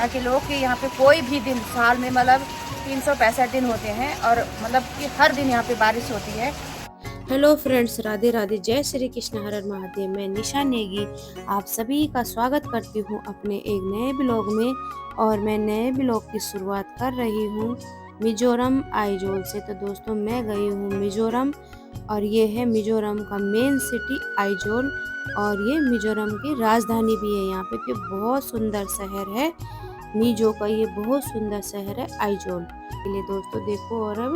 यहाँ के लोग कि यहाँ पे कोई भी दिन साल में मतलब 365 दिन होते हैं और मतलब कि हर दिन यहाँ पे बारिश होती है। हेलो फ्रेंड्स, राधे राधे, जय श्री कृष्ण, हर हर महादेव। मैं निशा नेगी आप सभी का स्वागत करती हूँ अपने एक नए ब्लॉग में। और मैं नए ब्लॉग की शुरुआत कर रही हूँ मिजोरम आइजोल से। तो दोस्तों, मैं गई हूँ मिजोरम और ये है मिजोरम का मेन सिटी आइजोल। और ये मिजोरम की राजधानी भी है। यहाँ पे कि बहुत सुंदर शहर है मिजो का, ये बहुत सुंदर शहर है आइजोल के लिए। दोस्तों देखो, और अब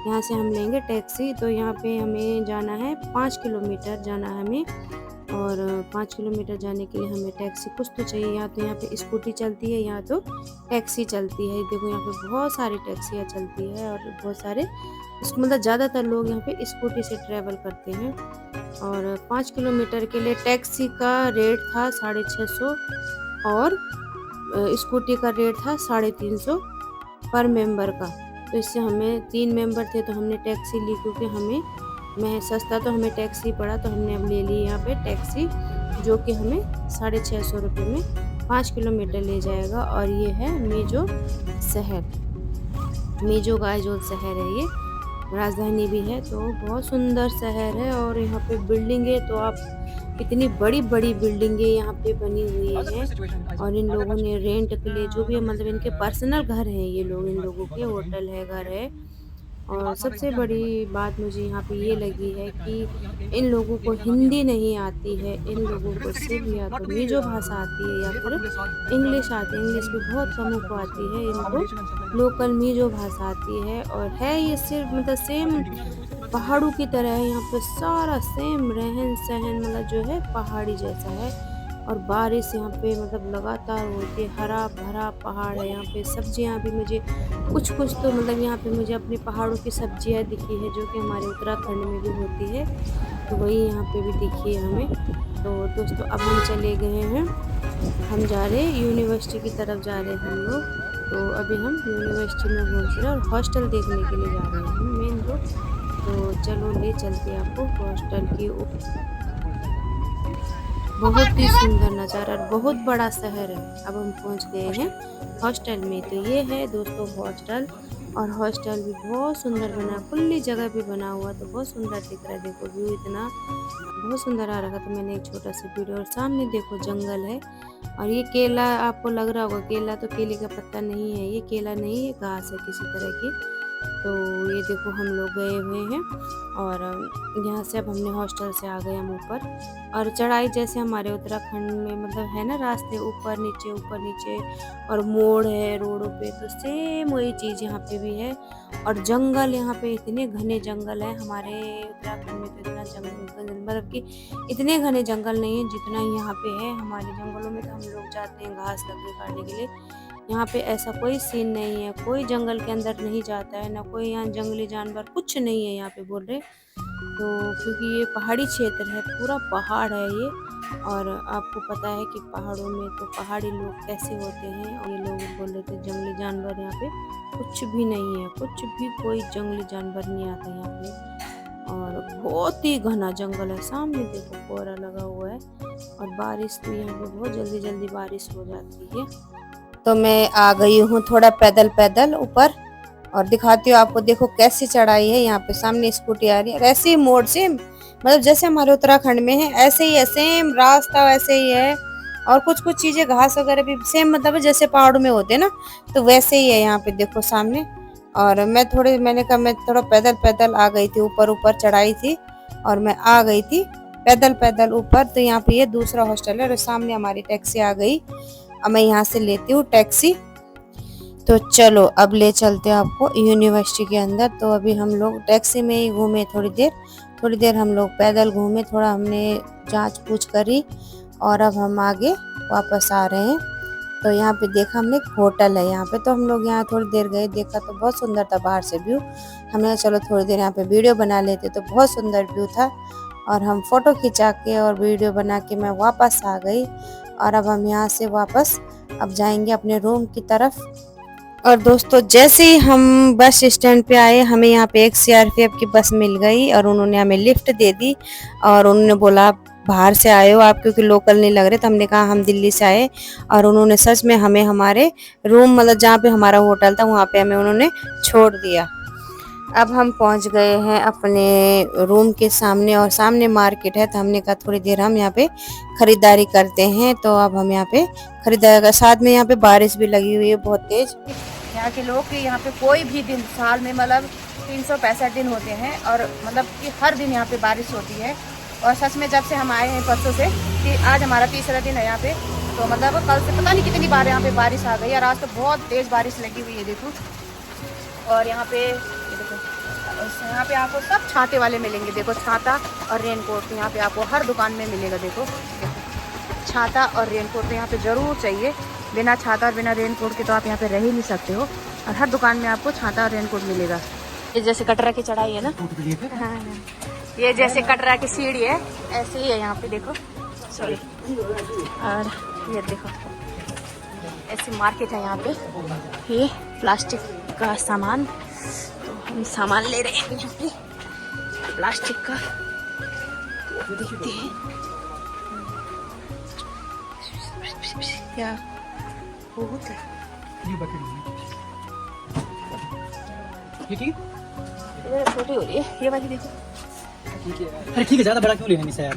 यहाँ से हम लेंगे टैक्सी। तो यहाँ पे हमें जाना है 5 किलोमीटर जाना है हमें। और 5 किलोमीटर जाने के लिए हमें टैक्सी कुछ तो चाहिए। या तो यहाँ पे स्कूटी चलती है या तो टैक्सी चलती है। देखो यहाँ पे बहुत सारी टैक्सियाँ चलती है और बहुत सारे मतलब ज़्यादातर लोग यहाँ पे स्कूटी से ट्रैवल करते हैं। और 5 किलोमीटर के लिए टैक्सी का रेट था 650 और स्कूटी का रेट था 350 पर मेंबर का। तो इससे हमें 3 मेंबर थे तो हमने टैक्सी ली, क्योंकि मैं सस्ता तो हमें टैक्सी पड़ा। तो हमने अब ले ली यहाँ पे टैक्सी, जो कि हमें 650 रुपये में 5 किलोमीटर ले जाएगा। और ये है मिजो शहर, मिजो का जो शहर है, ये राजधानी भी है। तो बहुत सुंदर शहर है। और यहाँ पे बिल्डिंगे तो आप इतनी बड़ी बड़ी बिल्डिंगे यहाँ पे बनी हुई है। और इन लोगों ने रेंट के लिए जो भी मतलब इनके पर्सनल घर हैं, ये लोग, इन लोगों के होटल है, घर है। और सबसे बड़ी बात मुझे यहाँ पे ये लगी है कि इन लोगों को हिंदी नहीं आती है। इन लोगों को सिर्फ या तो मिजो भाषा आती है या फिर इंग्लिश आती है। इंग्लिश भी बहुत कमों को आती है, इनको लोकल मिजो भाषा आती है। और है ये सिर्फ मतलब सेम पहाड़ों की तरह है। यहाँ पे सारा सेम रहन सहन मतलब जो है पहाड़ी जैसा है। और बारिश यहाँ पे मतलब लगातार होती है, हरा भरा पहाड़ है। यहाँ पे सब्जियाँ भी मुझे कुछ कुछ तो मतलब यहाँ पे मुझे अपने पहाड़ों की सब्जियाँ दिखी है, जो कि हमारे उत्तराखंड में भी होती है। तो वही यहाँ पे भी दिखी है हमें। तो दोस्तों, अब हम चले गए हैं, हम जा रहे हैं यूनिवर्सिटी की तरफ जा रहे हैं हम लोग। तो अभी हम यूनिवर्सिटी में घूम रहे हैं और हॉस्टल देखने के लिए जा रहे हैं मेन रोड। तो चलो ले चलते हैं आपको हॉस्टल की। बहुत ही सुंदर नज़ारा, बहुत बड़ा शहर है। अब हम पहुंच गए हैं हॉस्टल में। तो ये है दोस्तों हॉस्टल। और हॉस्टल भी बहुत सुंदर बना, खुली जगह भी बना हुआ, तो बहुत सुंदर दिख रहा है। देखो व्यू इतना बहुत सुंदर आ रहा था। तो मैंने एक छोटा सा वीडियो, और सामने देखो जंगल है। और ये केला आपको लग रहा होगा केला, तो केले का पत्ता नहीं है, ये केला नहीं है, घास है किसी तरह की। तो ये देखो हम लोग गए हुए हैं। और यहाँ से अब हमने हॉस्टल से आ गए हम ऊपर। और चढ़ाई जैसे हमारे उत्तराखंड में मतलब है ना, रास्ते ऊपर नीचे और मोड़ है रोडों पे, तो सेम वही चीज़ यहाँ पे भी है। और जंगल, यहाँ पे इतने घने जंगल है। हमारे उत्तराखंड में तो इतना जंगल मतलब कि इतने घने जंगल नहीं है जितना यहाँ पे है। हमारे जंगलों में तो हम लोग जाते हैं घास लकड़ी काटने के लिए। यहाँ पे ऐसा कोई सीन नहीं है, कोई जंगल के अंदर नहीं जाता है, ना कोई यहाँ जंगली जानवर, कुछ नहीं है यहाँ पे बोल रहे। तो क्योंकि ये पहाड़ी क्षेत्र है, पूरा पहाड़ है ये। और आपको पता है कि पहाड़ों में तो पहाड़ी लोग कैसे होते हैं। और ये लोग बोल रहे थे जंगली जानवर यहाँ पे कुछ भी नहीं है, कुछ भी कोई जंगली जानवर नहीं आता यहाँ पे। और बहुत ही घना जंगल है। सामने देखो कोहरा लगा हुआ है। और बारिश तो यहाँ पे बहुत जल्दी जल्दी बारिश हो जाती है। तो मैं आ गई हूँ थोड़ा पैदल पैदल ऊपर, और दिखाती हूँ आपको। देखो कैसी चढ़ाई है, यहाँ पे सामने स्कूटी आ रही है। ऐसे ही मोड़ से मतलब जैसे हमारे उत्तराखंड में है ऐसे ही है, सेम रास्ता वैसे ही है। और कुछ कुछ चीजें घास वगैरह भी सेम मतलब जैसे पहाड़ों में होते हैं ना, तो वैसे ही है यहाँ पे देखो सामने। और मैंने कहा मैं थोड़ा पैदल पैदल आ गई थी, ऊपर ऊपर चढ़ाई थी और मैं आ गई थी पैदल पैदल ऊपर। तो यहाँ पे ये दूसरा हॉस्टल है और सामने हमारी टैक्सी आ गई। अब मैं यहाँ से लेती हूँ टैक्सी। तो चलो अब ले चलते हैं आपको यूनिवर्सिटी के अंदर। तो अभी हम लोग टैक्सी में ही घूमे थोड़ी देर हम लोग पैदल घूमे, थोड़ा हमने जांच पूछ करी। और अब हम आगे वापस आ रहे हैं। तो यहाँ पे देखा हमने एक होटल है यहाँ पे। तो हम लोग यहाँ थोड़ी देर गए, देखा तो बहुत सुंदर था बाहर से व्यू। हमने कहा चलो थोड़ी देर यहाँ पे वीडियो बना लेते, तो बहुत सुंदर व्यू था। और हम फोटो खिंचा के और वीडियो बना के मैं वापस आ गई। और अब हम यहाँ से वापस अब जाएंगे अपने रूम की तरफ। और दोस्तों, जैसे ही हम बस स्टैंड पे आए, हमें यहाँ पे एक सीआरपीएफ की बस मिल गई और उन्होंने हमें लिफ्ट दे दी। और उन्होंने बोला बाहर से आए हो आप, क्योंकि लोकल नहीं लग रहे। तो हमने कहा हम दिल्ली से आए, और उन्होंने सच में हमें हमारे रूम, मतलब जहाँ पे हमारा होटल था वहाँ पे हमें उन्होंने छोड़ दिया। अब हम पहुँच गए हैं अपने रूम के सामने, और सामने मार्केट है। तो हमने कहा थोड़ी देर हम यहाँ पे खरीदारी करते हैं। तो अब हम यहाँ पे खरीदारी का, साथ में यहाँ पे बारिश भी लगी हुई है बहुत तेज। यहाँ के लोग के यहाँ पे कोई भी दिन साल में मतलब 365 दिन होते हैं, और मतलब कि हर दिन यहाँ पे बारिश होती है। और सच में जब से हम आए हैं परसों से, कि आज हमारा तीसरा दिन है यहाँ पे, तो मतलब कल से पता नहीं कितनी बार यहाँ पे बारिश आ गई, और आज तो बहुत तेज़ बारिश लगी हुई है देखो। और यहाँ पे देखो, यहाँ पे आपको सब छाते वाले मिलेंगे। देखो छाता और रेनकोट यहाँ पे आपको हर दुकान में मिलेगा। देखो छाता और रेनकोट तो यहाँ पे ज़रूर चाहिए। बिना छाता और बिना रेनकोट के तो आप यहाँ पे रह ही नहीं सकते हो। और हर दुकान में आपको छाता और रेनकोट मिलेगा। ये जैसे कटरा की चढ़ाई है ना, हाँ, ये जैसे कटरा की सीढ़ी है ऐसे ही है यहाँ पे देखो। सॉरी, और ये देखो ऐसी मार्केट है यहाँ पे। ये प्लास्टिक का सामान, तो हम सामान ले रहे हैं यहाँ पे प्लास्टिक का। देखते हैं क्या बहुत है। ठीक ये छोटी हो रही है ये वाली, देखो। अरे ठीक है, ज्यादा बड़ा क्यों लेना निशा यार?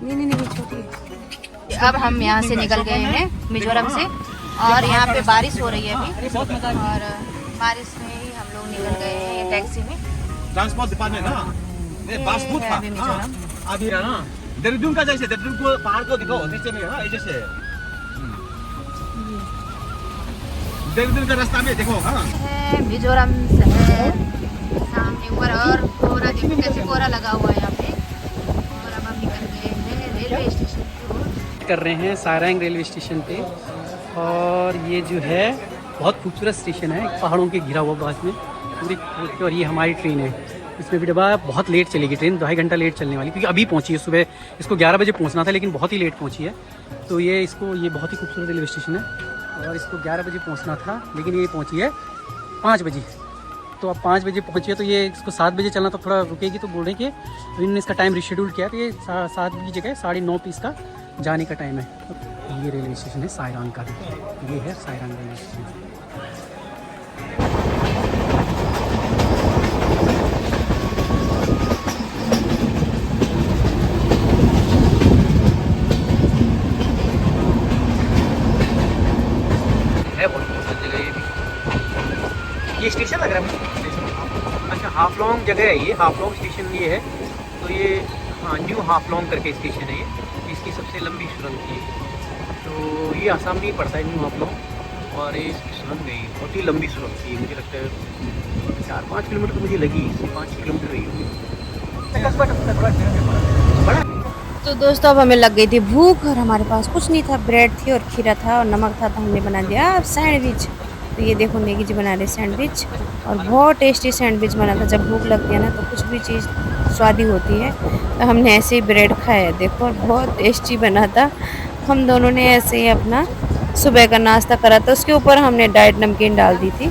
नहीं छोटी है। अब हम यहाँ से निकल गए हैं मिजोरम से, और यहाँ पे बारिश हो रही है अभी, और बारिश में ही हम लोग निकल गए हैं टैक्सी में। ट्रांसपोर्ट डिपार्टमेंट ना, मेरे पास बहुत था। अभी मिजोरम अभी है ना, देहरादून का जैसे, देहरादून को पहाड़ को दिखाओ नीचे में, हाँ जैसे देहरादून का रास्ता में देखो। हाँ मिजोरम शहर सामने ऊपर, और कोहरा देखो कैसे कोहरा लगा हुआ है यहाँ पे। और अब हम निकल गए हैं रेलवे स्टेशन की ओर। कर रहे हैं सारंग रेलवे स्टेशन पे, और ये जो है बहुत खूबसूरत स्टेशन है, पहाड़ों के घिरा हुआ पास में पूरी। और ये हमारी ट्रेन है, इसमें भी डब्बा बहुत लेट चलेगी ट्रेन, 2.5 घंटा लेट चलने वाली, क्योंकि अभी पहुंची है सुबह। इसको 11 बजे पहुंचना था, लेकिन बहुत ही लेट पहुंची है। तो ये बहुत ही खूबसूरत रेलवे स्टेशन है, और इसको 11 बजे पहुंचना था, लेकिन ये पहुंची है 5 बजे। तो अब 5 बजे पहुंची है, तो ये इसको 7 बजे चलना, तो थोड़ा रुकेगी। तो बोल रहे हैं कि इन्होंने इसका टाइम रिशेड्यूल किया, तो ये 7 की जगह 9:30 इसका जाने का टाइम है। तो ये रेलवे स्टेशन है सायरंग का, ये है सायरंग रेलवे स्टेशन। ये स्टेशन लग रहा है मुझे। अच्छा, हाफलोंग जगह है ये, हाफलोंग स्टेशन ये है। तो ये हाँ, न्यू हाफलोंग करके स्टेशन है ये, इसकी सबसे लंबी सुरंग थी। तो ये आसाम में ही पड़ता है न्यू हाफलोंग, और ये इसकी सुरंग है, बहुत ही लंबी सुरंग थी। मुझे लगता है 4-5 किलोमीटर तो मुझे लगी, इससे 5-6 किलोमीटर रही होगी। तो दोस्तों अब हमें लग गई थी भूख, और हमारे पास कुछ नहीं था, ब्रेड थी और खीरा था और नमक था। तो हमने बना दिया सैंडविच। तो ये देखो नेगी जी बना रहे सैंडविच, और बहुत टेस्टी सैंडविच बना था। जब भूख लगती है ना तो कुछ भी चीज़ स्वादी होती है। तो हमने ऐसे ही ब्रेड खाया, देखो बहुत टेस्टी बना था। हम दोनों ने ऐसे ही अपना सुबह का नाश्ता करा था। उसके ऊपर हमने डाइट नमकीन डाल दी थी।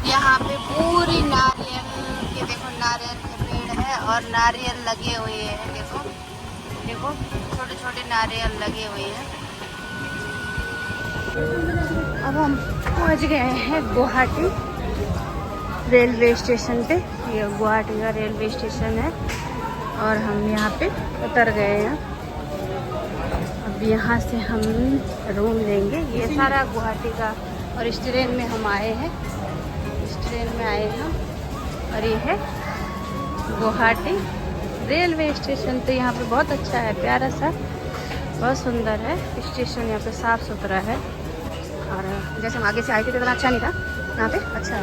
यहाँ पे पूरी नारियल के, देखो नारियल के पेड़ है, और नारियल लगे हुए हैं। देखो देखो छोटे छोटे नारियल लगे हुए हैं। अब हम पहुँच गए हैं गुवाहाटी रेलवे स्टेशन पे। ये गुवाहाटी का रेलवे स्टेशन है, और हम यहाँ पे उतर गए हैं। अब यहाँ से हम रूम लेंगे। ये सारा गुवाहाटी का, और इस ट्रेन में हम आए हैं, इस ट्रेन में आए हैं। और ये है गुवाहाटी रेलवे स्टेशन। तो यहाँ पे बहुत अच्छा है, प्यारा सा, बहुत सुंदर है स्टेशन। यहाँ पे साफ़ सुथरा है, और जैसे हम आगे से आए थे तो इतना अच्छा नहीं था, यहाँ पे अच्छा है।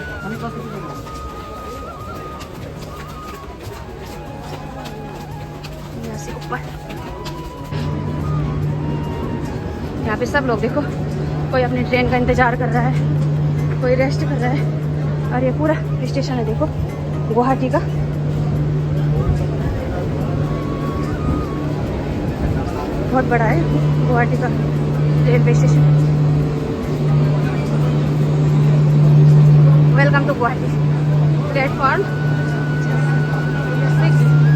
यहाँ से ऊपर, यहाँ पे सब लोग देखो, कोई अपनी ट्रेन का इंतज़ार कर रहा है, कोई रेस्ट कर रहा है। और ये पूरा स्टेशन है देखो गुवाहाटी का। बहुत बड़ा है गुवाहाटी का railway station. Welcome to Guwahati platform 6,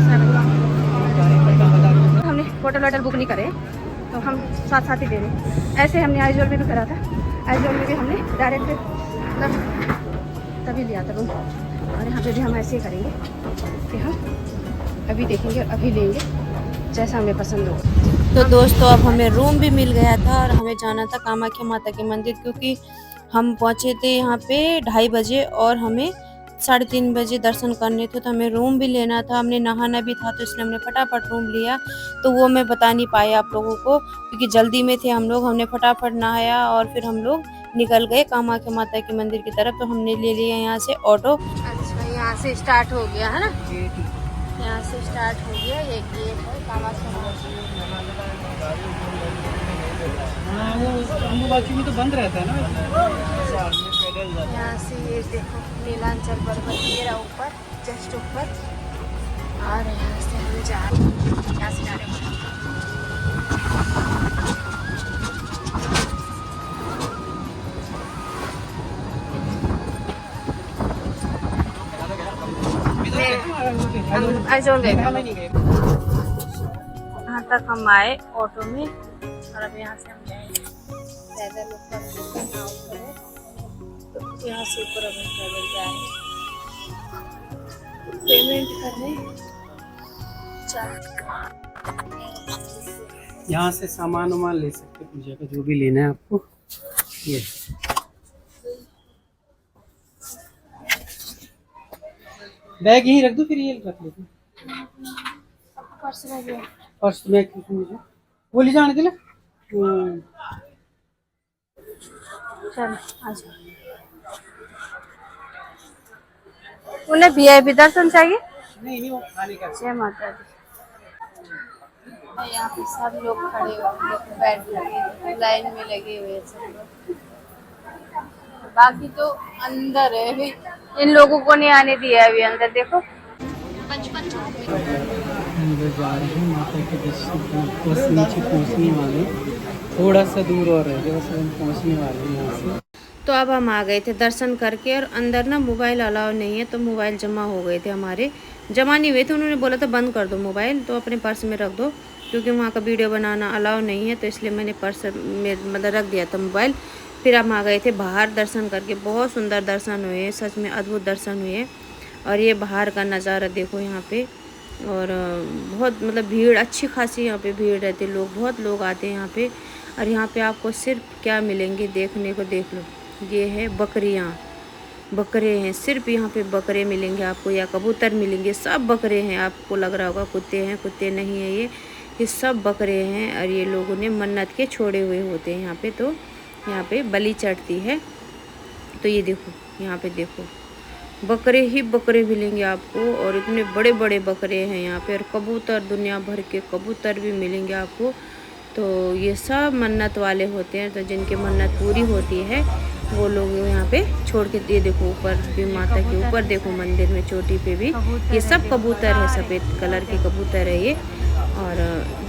7। हमने होटल बुक नहीं करे तो हम साथ साथ ही दे रहे। ऐसे हमने आइजोल में भी करा था। आइजोल में भी हमने डायरेक्ट मतलब तभी लिया था रूम, और यहाँ पे भी हम ऐसे ही करेंगे कि हम अभी देखेंगे और अभी लेंगे जैसा हमें पसंद हो। तो दोस्तों अब हमें रूम भी मिल गया था और हमें जाना था कामाख्या माता के मंदिर, क्योंकि हम पहुंचे थे यहाँ पे 2:30 बजे और हमें 3:30 बजे दर्शन करने थे। तो हमें रूम भी लेना था, हमने नहाना भी था, तो इसलिए हमने फटाफट रूम लिया। तो वो मैं बता नहीं पाया आप लोगों को, क्योंकि जल्दी में थे हम लोग। हमने फटाफट नहाया और फिर हम लोग निकल गए कामाख्या माता के मंदिर की तरफ। तो हमने ले लिया यहाँ से ऑटो। अच्छा, यहाँ से स्टार्ट हो गया है ना, यहाँ से स्टार्ट हो गया। ये गेट है कामाख्या माता। हाँ, वो अम्बुबाची में तो बंद रहता है ना। यहाँ से ये देखो नीलांचल पर्वत मेरा ऊपर, जस्ट ऊपर, और यहाँ से हम जा रहे हैं, यहाँ से जा रहे हैं। यहाँ तक हम आए ऑटो में, और अब यहाँ से हम जाएंगे पैदल ऊपर। तो यहाँ से ऊपर हम पैदल जाएंगे पेमेंट करने। यहाँ से सामान वामान ले सकते, पूजा का जो भी लेना है आपको। ये बैग यहीं रख दो, फिर ये रख लेते। पर्स में मुझे वो ले जाने के लिए। चल आजा। उन्हें VIP दर्शन चाहिए? नहीं वो खाने का। जय माता दी। यहाँ पे सब लोग खड़े हुए बैठ लगे, लाइन में लगे हुए हैं सब लोग। बाकी तो अंदर है अभी, इन लोगों को नहीं आने दिया अभी अंदर। देखो अंदर जा रहे हैं माता के दर्शन, बस नीचे पहुँचने वाले, थोड़ा सा दूर और है, बस हम पहुँचने वाले हैं यहाँ से। तो अब हम आ गए थे दर्शन करके, और अंदर ना मोबाइल अलाउ नहीं है, तो मोबाइल जमा हो गए थे हमारे। जमा नहीं हुए थे, उन्होंने बोला था बंद कर दो मोबाइल, तो अपने पर्स में रख दो, क्योंकि वहाँ का वीडियो बनाना अलाउ नहीं है। तो इसलिए मैंने पर्स में मतलब रख दिया था मोबाइल। फिर हम आ गए थे बाहर दर्शन करके। बहुत सुंदर दर्शन हुए, सच में अद्भुत दर्शन हुए। और ये बाहर का नज़ारा देखो यहाँ पे, और बहुत मतलब भीड़ अच्छी खासी यहाँ पे भीड़ रहती, लोग बहुत लोग आते हैं यहाँ पे। और यहाँ पे आपको सिर्फ क्या मिलेंगे देखने को, देख लो, ये है बकरियाँ, बकरे हैं, सिर्फ यहाँ पे बकरे मिलेंगे आपको, या कबूतर मिलेंगे। सब बकरे हैं, आपको लग रहा होगा कुत्ते हैं, कुत्ते नहीं है, ये सब बकरे हैं। और ये लोगों ने मन्नत के छोड़े हुए होते हैं यहाँ पे, तो यहाँ पे बलि चढ़ती है। तो ये देखो यहाँ पे देखो, बकरे ही बकरे मिलेंगे आपको, और इतने बड़े बड़े बकरे हैं यहाँ पे। और कबूतर, दुनिया भर के कबूतर भी मिलेंगे आपको। तो ये सब मन्नत वाले होते हैं, तो जिनकी मन्नत पूरी होती है वो लोग यहाँ पे छोड़ के। ये देखो ऊपर भी माता के ऊपर देखो, मंदिर में चोटी पे भी ये सब कबूतर है, सफ़ेद कलर के कबूतर है ये। और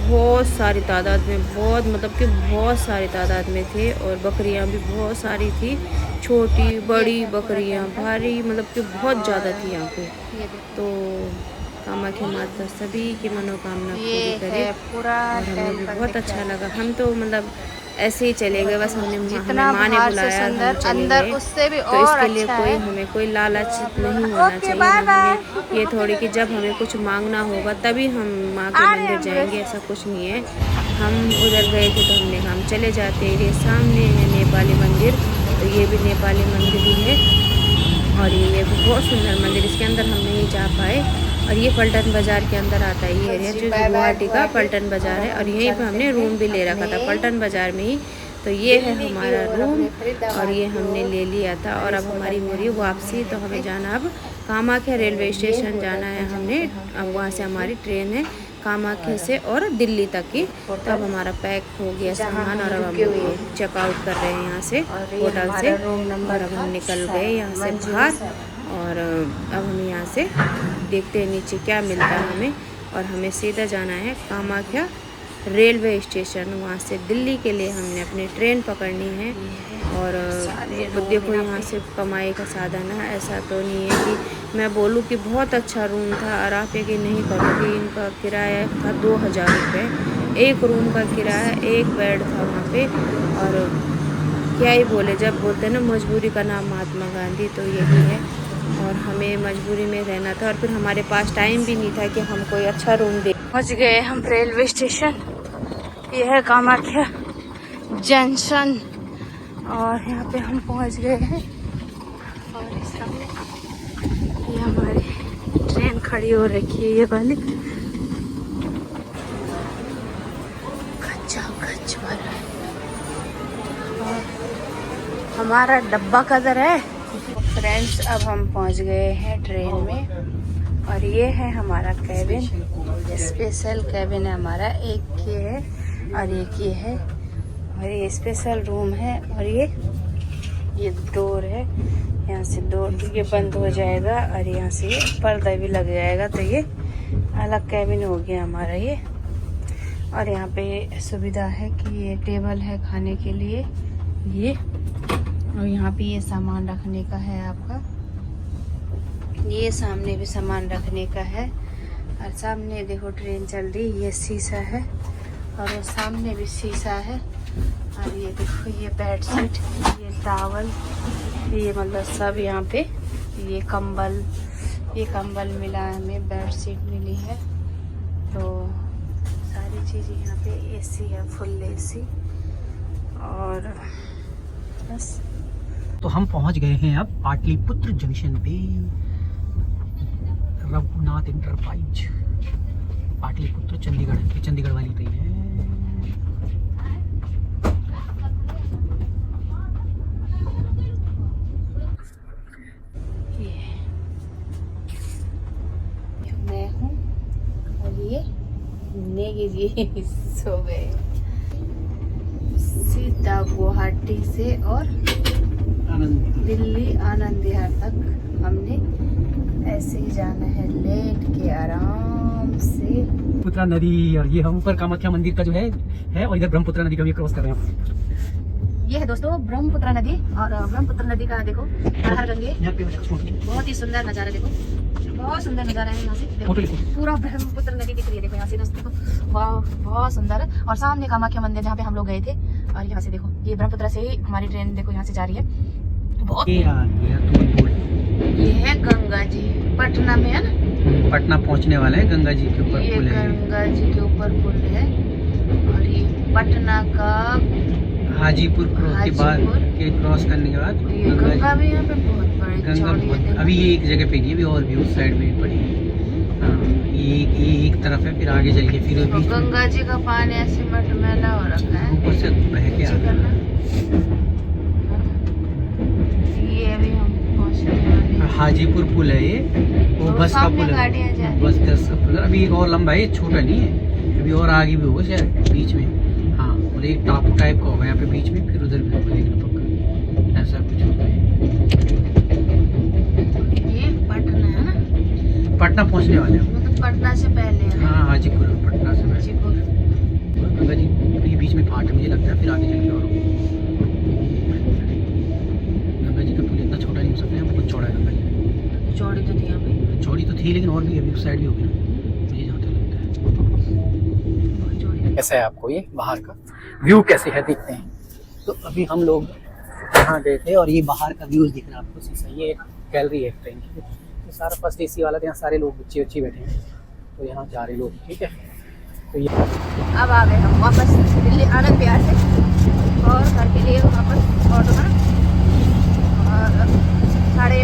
बहुत सारी तादाद में, बहुत मतलब कि बहुत सारी तादाद में थे। और बकरियां भी बहुत सारी थी, छोटी बड़ी बकरियां, भारी मतलब कि बहुत ज़्यादा थी यहाँ पे। तो कामाख्या माता सभी की मनोकामना पूरी करे। और हमें भी बहुत अच्छा लगा। हम तो मतलब ऐसे ही चले गए, बस हमने माँ ने बुलाया, हम चले गए। उससे भी तो इसके लिए हमें कोई लालच नहीं होना चाहिए। हमें ये थोड़ी कि जब हमें कुछ मांगना होगा तभी हम माँ के मंदिर जाएंगे, ऐसा कुछ नहीं है। हम उधर गए थे तो हमने कहा हम चले जाते हैं। ये सामने है नेपाली मंदिर, तो ये भी नेपाली मंदिर ही है। और ये बहुत सुंदर मंदिर, इसके अंदर हम नहीं जा पाए। और ये पलटन बाज़ार के अंदर आता है ये एरिया, जो गुवाहाटी का पलटन बाज़ार है। और यहीं पे हमने रूम भी ले रखा था पलटन बाज़ार में ही। तो ये है हमारा रूम, और ये हमने ले लिया था। और अब हमारी हो रही वापसी, तो हमें जाना अब कामाख्या रेलवे स्टेशन जाना है हमने। अब वहाँ से हमारी ट्रेन है कामाख्या से और दिल्ली तक की। तो अब हमारा पैक हो गया सामान, और अब हम चेकआउट कर रहे हैं यहाँ से होटल से। और अब हम निकल गए यहाँ से बाहर, और अब हम यहाँ से देखते हैं नीचे क्या मिलता है हमें। और हमें सीधा जाना है कामाख्या रेलवे स्टेशन, वहाँ से दिल्ली के लिए हमने अपनी ट्रेन पकड़नी है। और देखो यहाँ से कमाई का साधन है, ऐसा तो नहीं है कि मैं बोलूँ कि बहुत अच्छा रूम था। और आप यकीन नहीं करोगे, इनका किराया था 2000 रुपये, एक रूम का किराया, एक बेड था वहाँ पे। और क्या ही बोले, जब बोलते हैं ना मजबूरी का नाम महात्मा गांधी, तो यही है। और हमें मजबूरी में रहना था, और फिर हमारे पास टाइम भी नहीं था कि हम कोई अच्छा रूम दे। पहुँच गए हम रेलवे स्टेशन, यह है कामाख्या जंक्शन, और यहाँ पे हम पहुँच गए हैं। और इस सामने ये हमारी ट्रेन खड़ी हो रखी है, ये वाली खच वाला है। और हमारा डब्बा कदर है। फ्रेंड्स, अब हम पहुँच गए हैं ट्रेन में, और ये है हमारा कैबिन, स्पेशल कैबिन है हमारा। एक ये है और एक ये है, और ये स्पेशल रूम है। और ये डोर है, यहाँ से डोर ये बंद हो जाएगा, और यहाँ से ये पर्दा भी लग जाएगा, तो ये अलग कैबिन हो गया हमारा ये। और यहाँ पे सुविधा है कि ये टेबल है खाने के लिए ये, और यहाँ पे ये सामान रखने का है आपका, ये सामने भी सामान रखने का है। और सामने देखो ट्रेन चल रही, ये शीशा है, और वो सामने भी शीशा है। और ये देखो ये बेडशीट, ये टॉवल, ये मतलब सब यहाँ पे, ये कंबल मिला हमें, बेडशीट मिली है। तो सारी चीज़ यहाँ पे, एसी है, फुल एसी। और बस तो हम पहुंच गए हैं अब पाटलिपुत्र जंक्शन पे, रघुनाथ इंटरप्राइज, पाटलिपुत्र, चंडीगढ़ वाली ट्रेन है। मैं हूँ, और ये नेगी जी सो गए। सीधा गुवाहाटी से और दिल्ली आनंद विहार तक हमने ऐसे ही जाना है, लेट के आराम से। पुत्रा नदी, और ये हम ऊपर कामाख्या मंदिर का जो है, और इधर ब्रह्मपुत्र नदी का भी क्रॉस कर रहे हैं। ये है दोस्तों ब्रह्मपुत्र नदी, और ब्रह्मपुत्र नदी का देखो हर गंगे, बहुत ही सुंदर नज़ारा, देखो बहुत सुंदर नज़ारा है यहाँ से। देखो पूरा ब्रह्मपुत्र नदी दिख रही है, देखो यहाँ से दोस्तों, देखो वाह बहुत सुंदर। और सामने कामाख्या मंदिर जहाँ पे हम लोग गए थे, और यहाँ से देखो ये ब्रह्मपुत्र से ही हमारी ट्रेन देखो यहाँ से जा रही है। बहुत ये है गंगा जी, पटना में है ना, पटना पहुंचने वाला है, गंगा जी के ऊपर ये पुल है, गंगा जी के ऊपर पुल है। और ये पटना का हाजीपुर के बाद के क्रॉस करने के बाद गंगा भी यहाँ पे बहुत बड़ी गंगा चौड़ी है। अभी ये एक जगह पे नहीं है, अभी और भी उस साइड में पड़ी है। हाँ, ये एक तरफ है, फिर आगे चल के फिर बीच में गंगा जी का पानी ऐसे मटमैला हो रखा है, ऊपर से बह के आ रहा है। ये अभी हम पहुँचने वाले हैं। हाजीपुर पुल है ये, वो बस का पुल है, बस का पुल है। अभी एक और लंबा है, ये छोटा नहीं है, अभी और आगे भी होगा शायद बीच में। हाँ, और एक टापू टाइप का होगा यहाँ पे बीच में, फिर उधर भी होगा, लेकिन पक्का ऐसा कुछ होगा। ये पटना है ना, पटना पहुँचने वाले हैं, मतलब पटना से पहले है ना? हाँ हाजीपुर, पटना से पहले। हाजीपुर गंगा जी ये बीच में फाट है मुझे लगता है, फिर आगे चल के और गंगा जी का पुल इतना छोटा नहीं हो सकता है, बहुत चौड़ा है गंगा जी। चौड़ी तो थी यहाँ पे, चौड़ी तो थी, लेकिन और भी अभी उस साइड भी होगी ना, मुझे जहाँ तक लगता बहुत चौड़ी है। कैसा है आपको ये बाहर का व्यू कैसे है, देखते हैं। तो अभी हम लोग यहाँ गए थे, और ये बाहर का व्यूज दिख रहा है आपको शीशा, ये एक गैलरी है ट्रेन की, तो सारा फर्स्ट एसी वाला था, यहाँ सारे लोग बच्चे बैठे हैं, तो यहाँ जा रहे लोग, ठीक है। तो ये अब आ गए हम वापस दिल्ली आनंद विहार से, और घर के लिए वापस ऑटो में। और